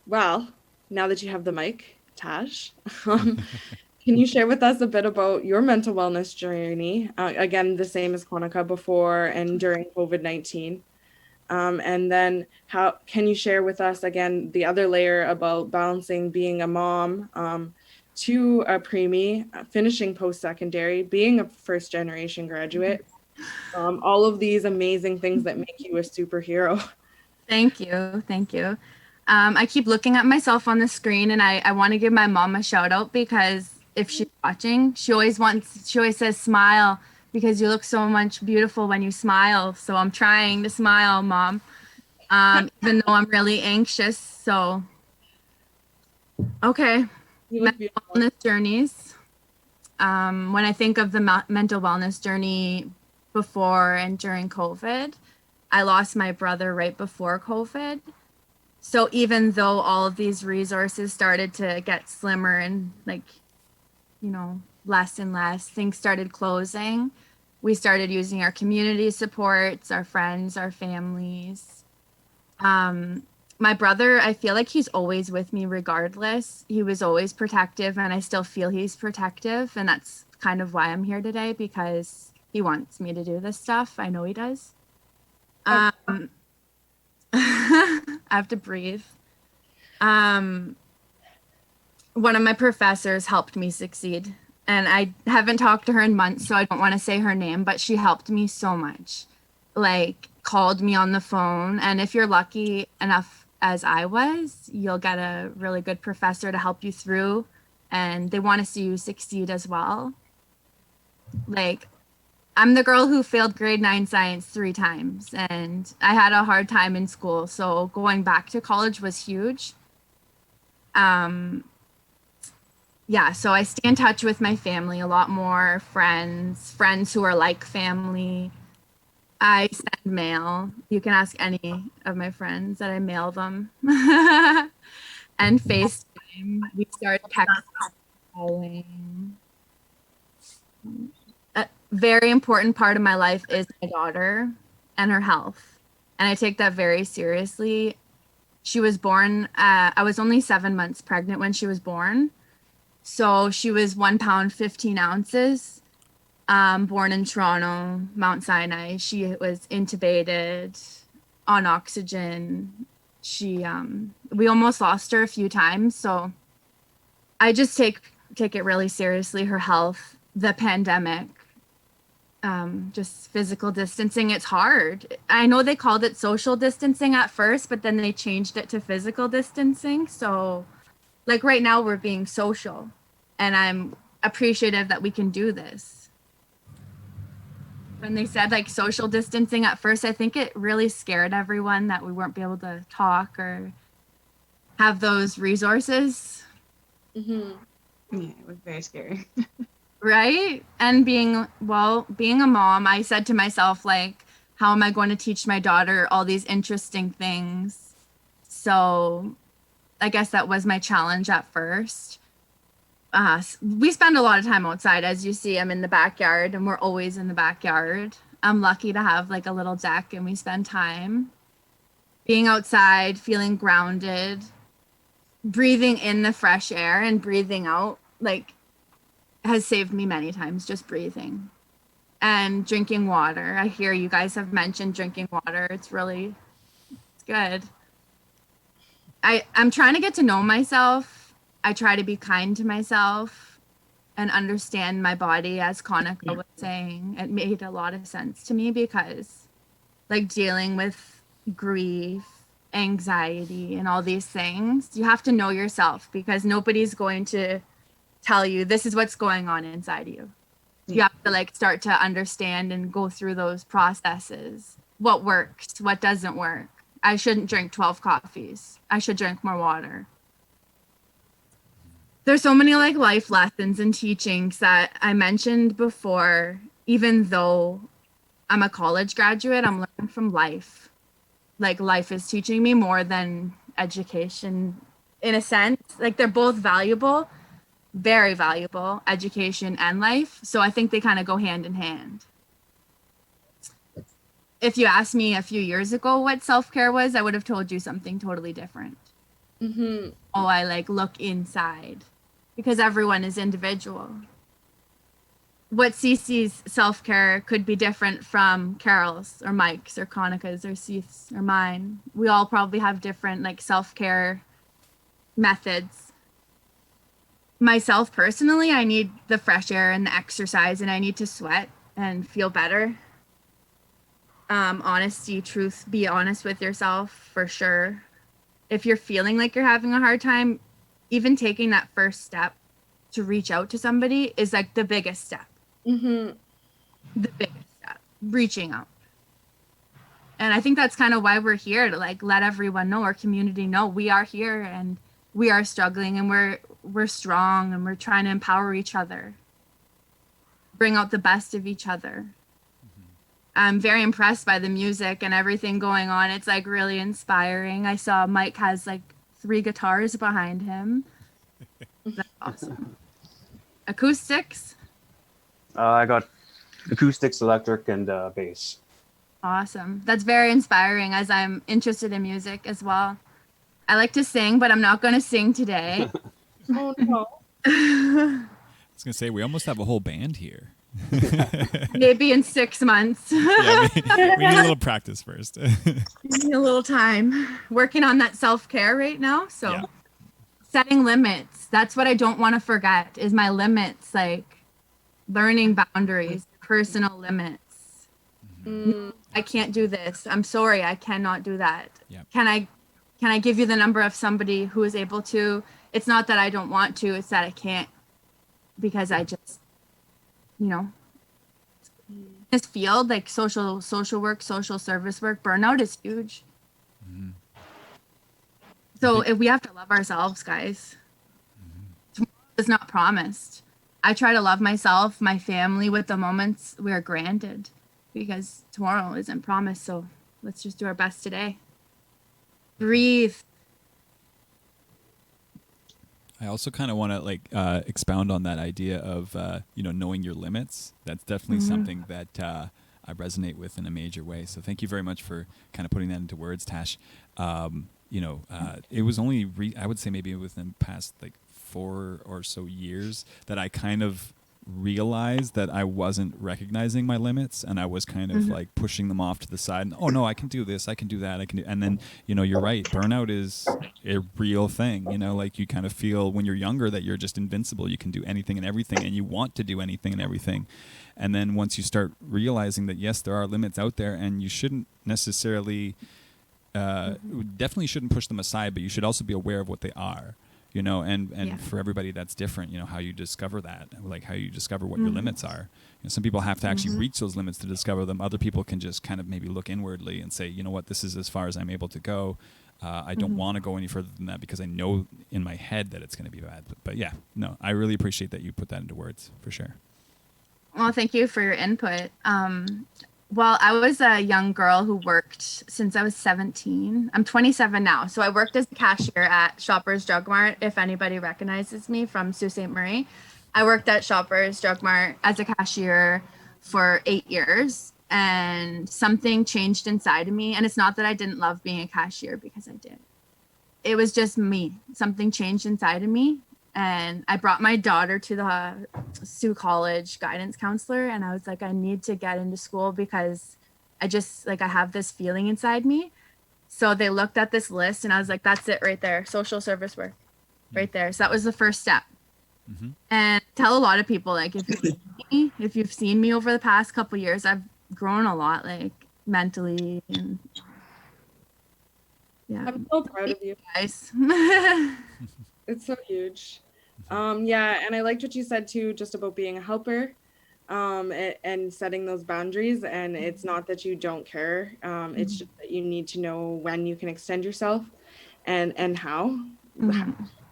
Well, now that you have the mic, Tash, can you share with us a bit about your mental wellness journey? Again, the same as Konica before and during COVID-19. And then how can you share with us again the other layer about balancing being a mom to a preemie, finishing post-secondary, being a first generation graduate, all of these amazing things that make you a superhero. Thank you. Thank you. I keep looking at myself on the screen and I want to give my mom a shout out because if she's watching, she always says, smile because you look so much beautiful when you smile. So I'm trying to smile, mom, even though I'm really anxious. So, okay. You look Mental beautiful. wellness journeys. When I think of the mental wellness journey before and during COVID, I lost my brother right before COVID. So even though all of these resources started to get slimmer and like, less and less, things started closing. We started using our community supports, our friends, our families. Um, my brother, I feel like he's always with me regardless. He was always protective, and I still feel he's protective. And that's kind of why I'm here today because he wants me to do this stuff. I know he does. Of Um, I have to breathe. Um, one of my professors helped me succeed. And I haven't talked to her in months, so I don't want to say her name, but she helped me so much. Like, called me on the phone. And if you're lucky enough as I was, you'll get a really good professor to help you through. And they want to see you succeed as well. Like, I'm the girl who failed grade 9 science 3 times, and I had a hard time in school. So going back to college was huge. Um, yeah, so I stay in touch with my family a lot more, friends who are like family. I send mail. You can ask any of my friends that I mail them. And FaceTime. We start texting, calling. A very important part of my life is my daughter and her health. And I take that very seriously. She was born, I was only 7 months pregnant when she was born. So she was 1 pound, 15 ounces, born in Toronto, Mount Sinai. She was intubated on oxygen. We almost lost her a few times. So I just take it really seriously, her health, the pandemic, just physical distancing. It's hard. I know they called it social distancing at first, but then they changed it to physical distancing. So like right now we're being social and I'm appreciative that we can do this. When they said like social distancing at first, I think it really scared everyone that we weren't be able to talk or have those resources, Mhm. Yeah, it was very scary. right? And being a mom, I said to myself like, how am I going to teach my daughter all these interesting things? So I guess that was my challenge at first. We spend a lot of time outside. As you see, I'm in the backyard and we're always in the backyard. I'm lucky to have like a little deck and we spend time being outside, feeling grounded, breathing in the fresh air and breathing out, like has saved me many times just breathing and drinking water. I hear you guys have mentioned drinking water. It's good. I'm trying to get to know myself. I try to be kind to myself and understand my body, as Konica was saying. It made a lot of sense to me because, like, dealing with grief, anxiety, and all these things, you have to know yourself because nobody's going to tell you this is what's going on inside you. You Yeah. have to, like, start to understand and go through those processes. What works, what doesn't work. I shouldn't drink 12 coffees. I should drink more water. There's so many like life lessons and teachings that I mentioned before. Even though I'm a college graduate, I'm learning from life. Like life is teaching me more than education in a sense. Like they're both valuable, very valuable, education and life. So I think they kind of go hand in hand. If you asked me a few years ago what self care was, I would have told you something totally different. Mm-hmm. Oh, I like look inside because everyone is individual. What Cece's self-care could be different from Carol's or Mike's or Conica's or Seith's or mine. We all probably have different like self-care methods. Myself personally, I need the fresh air and the exercise, and I need to sweat and feel better. Honesty, truth, be honest with yourself for sure. If you're feeling like you're having a hard time, even taking that first step to reach out to somebody is like the biggest step. Mm-hmm. The biggest step, reaching out. And I think that's kind of why we're here, to like let everyone know, our community know we are here and we are struggling and we're strong and we're trying to empower each other, bring out the best of each other. I'm very impressed by the music and everything going on. It's like really inspiring. I saw Mike has like 3 guitars behind him. That's awesome. Acoustics? I got acoustics, electric, and bass. Awesome. That's very inspiring, as I'm interested in music as well. I like to sing, but I'm not going to sing today. Oh no. I was gonna say we almost have a whole band here. Maybe in 6 months. Yeah, we need a little practice first. Need a little time. Working on that self-care right now. So Yeah. setting limits. That's what I don't want to forget is my limits, like learning boundaries, personal limits. Mm. I can't do this. I'm sorry, I cannot do that. Yeah. Can I give you the number of somebody who is able to? It's not that I don't want to, it's that I can't, because I just, you know, this field, like social work, social service work, burnout is huge. Mhm. So if we have to love ourselves, guys. Tomorrow is not promised. I try to love myself, my family with the moments we are granted, because tomorrow isn't promised. So let's just do our best today. Breathe. I also kind of want to like expound on that idea of knowing your limits. That's definitely something that I resonate with in a major way. So thank you very much for kind of putting that into words, Tash. It was only I would say maybe within the past like 4 or so years that I kind of realized that I wasn't recognizing my limits, and I was kind of like pushing them off to the side. And, oh no, I can do this, I can do that, I can do. And then you're right. Burnout is a real thing. Like you kind of feel when you're younger that you're just invincible. You can do anything and everything, and you want to do anything and everything. And then once you start realizing that yes, there are limits out there, and you shouldn't necessarily, definitely shouldn't push them aside, but you should also be aware of what they are. And Yeah. for everybody that's different, how you discover that, like how you discover what your limits are. Some people have to actually reach those limits to discover them. Other people can just kind of maybe look inwardly and say, you know what, this is as far as I'm able to go. I don't want to go any further than that because I know in my head that it's going to be bad. But yeah, no, I really appreciate that you put that into words for sure. Well, thank you for your input. Well, I was a young girl who worked since I was 17. I'm 27 now. So I worked as a cashier at Shoppers Drug Mart, if anybody recognizes me from Sault Ste. Marie. I worked at Shoppers Drug Mart as a cashier for 8 years, and something changed inside of me. And it's not that I didn't love being a cashier, because I did. It was just me. Something changed inside of me. And I brought my daughter to the Sioux College guidance counselor, and I was like, I need to get into school because I just I have this feeling inside me. So they looked at this list, and I was like, that's it right there. Social service work right there. So that was the first step. And tell a lot of people, like, if you've seen me over the past couple of years, I've grown a lot, like mentally, and yeah. I'm so proud of you. Guys. It's so huge. Yeah, and I liked what you said too, just about being a helper, and setting those boundaries. And it's not that you don't care. It's just that you need to know when you can extend yourself, and how.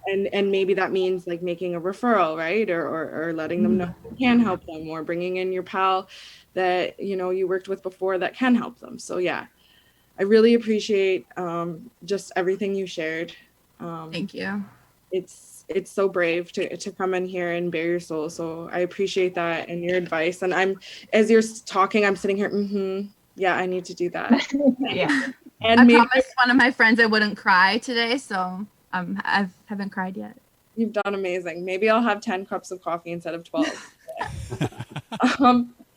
And maybe that means like making a referral, right? Or letting them know you can help them, or bringing in your pal that you worked with before that can help them. So yeah, I really appreciate just everything you shared. Thank you. It's so brave to come in here and bare your soul. So I appreciate that and your advice. And as you're talking, I'm sitting here. Yeah, I need to do that. Yeah. And I maybe promised one of my friends I wouldn't cry today, so I haven't cried yet. You've done amazing. Maybe I'll have 10 cups of coffee instead of 12.